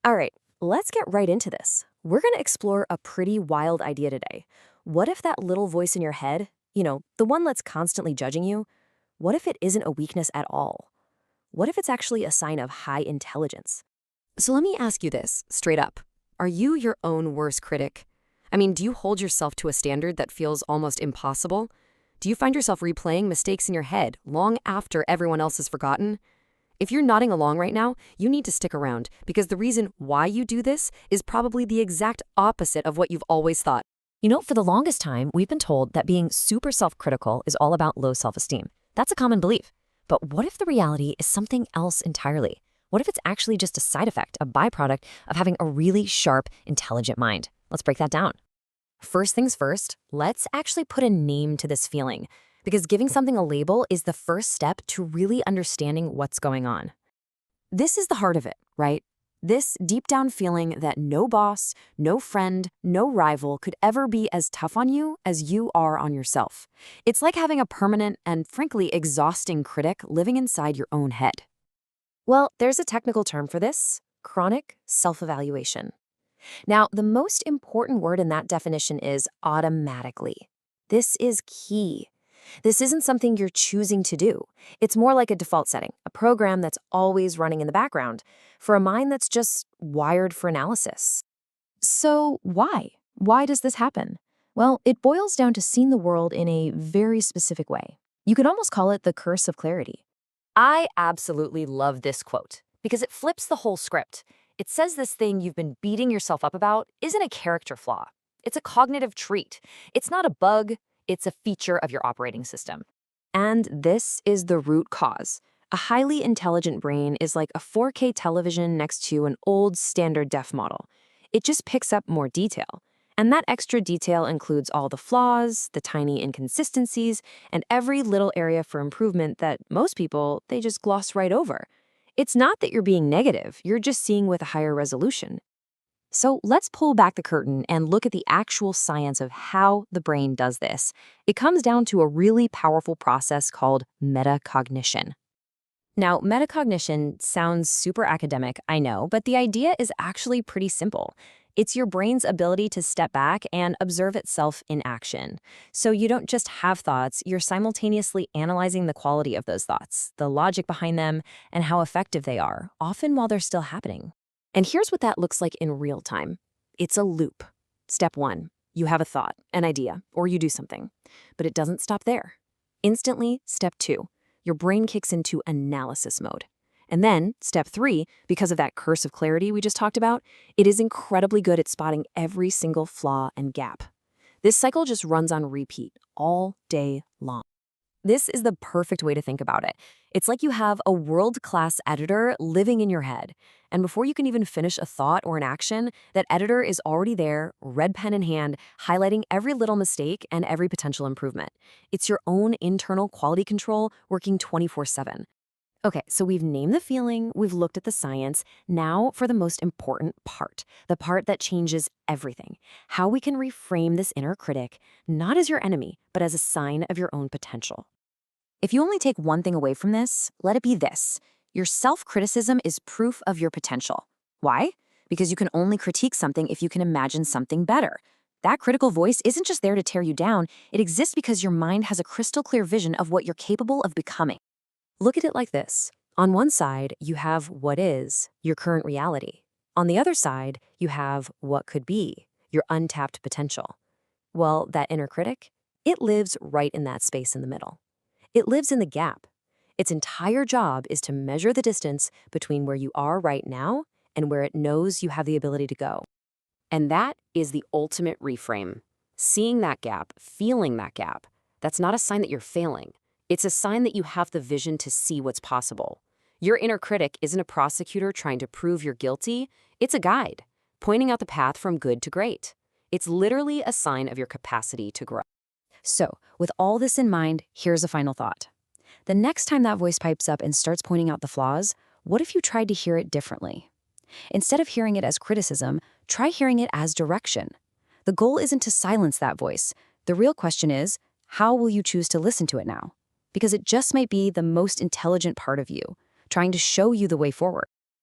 All right, let's get right into this. We're going to explore a pretty wild idea today. What if that little voice in your head, the one that's constantly judging you, what if it isn't a weakness at all? What if it's actually a sign of high intelligence? So let me ask you this straight up. Are you your own worst critic? I mean, do you hold yourself to a standard that feels almost impossible? Do you find yourself replaying mistakes in your head long after everyone else has forgotten? If you're nodding along right now, you need to stick around because the reason why you do this is probably the exact opposite of what you've always thought. For the longest time, we've been told that being super self-critical is all about low self-esteem. That's a common belief. But what if the reality is something else entirely? What if it's actually just a side effect, a byproduct of having a really sharp, intelligent mind? Let's break that down. First things first, let's actually put a name to this feeling, because giving something a label is the first step to really understanding what's going on. This is the heart of it, right? This deep down feeling that no boss, no friend, no rival could ever be as tough on you as you are on yourself. It's like having a permanent and frankly exhausting critic living inside your own head. Well, there's a technical term for this: chronic self-evaluation. Now, the most important word in that definition is automatically. This is key. This isn't something you're choosing to do. It's more like a default setting, a program that's always running in the background for a mind that's just wired for analysis. So why? Why does this happen? Well, it boils down to seeing the world in a very specific way. You could almost call it the curse of clarity. I absolutely love this quote because it flips the whole script. It says this thing you've been beating yourself up about isn't a character flaw. It's a cognitive treat. It's not a bug. It's a feature of your operating system. And this is the root cause. A highly intelligent brain is like a 4K television next to an old standard def model. It just picks up more detail. And that extra detail includes all the flaws, the tiny inconsistencies, and every little area for improvement that most people, they just gloss right over. It's not that you're being negative, you're just seeing with a higher resolution. So let's pull back the curtain and look at the actual science of how the brain does this. It comes down to a really powerful process called metacognition. Now, metacognition sounds super academic, I know, but the idea is actually pretty simple. It's your brain's ability to step back and observe itself in action. So you don't just have thoughts, you're simultaneously analyzing the quality of those thoughts, the logic behind them, and how effective they are, often while they're still happening. And here's what that looks like in real time. It's a loop. Step 1, you have a thought, an idea, or you do something. But it doesn't stop there. Instantly, step 2, your brain kicks into analysis mode. And then, step 3, because of that curse of clarity we just talked about, it is incredibly good at spotting every single flaw and gap. This cycle just runs on repeat all day long. This is the perfect way to think about it. It's like you have a world-class editor living in your head. And before you can even finish a thought or an action, that editor is already there, red pen in hand, highlighting every little mistake and every potential improvement. It's your own internal quality control working 24/7. Okay, so we've named the feeling, we've looked at the science. Now for the most important part, the part that changes everything. How we can reframe this inner critic, not as your enemy, but as a sign of your own potential. If you only take one thing away from this, let it be this: your self-criticism is proof of your potential. Why? Because you can only critique something if you can imagine something better. That critical voice isn't just there to tear you down, it exists because your mind has a crystal clear vision of what you're capable of becoming. Look at it like this. On one side, you have what is, your current reality. On the other side, you have what could be, your untapped potential. Well, that inner critic, it lives right in that space in the middle. It lives in the gap. Its entire job is to measure the distance between where you are right now and where it knows you have the ability to go. And that is the ultimate reframe. Seeing that gap, feeling that gap, that's not a sign that you're failing. It's a sign that you have the vision to see what's possible. Your inner critic isn't a prosecutor trying to prove you're guilty. It's a guide, pointing out the path from good to great. It's literally a sign of your capacity to grow. So, with all this in mind, here's a final thought. The next time that voice pipes up and starts pointing out the flaws, what if you tried to hear it differently? Instead of hearing it as criticism, try hearing it as direction. The goal isn't to silence that voice. The real question is, how will you choose to listen to it now? Because it just might be the most intelligent part of you, trying to show you the way forward.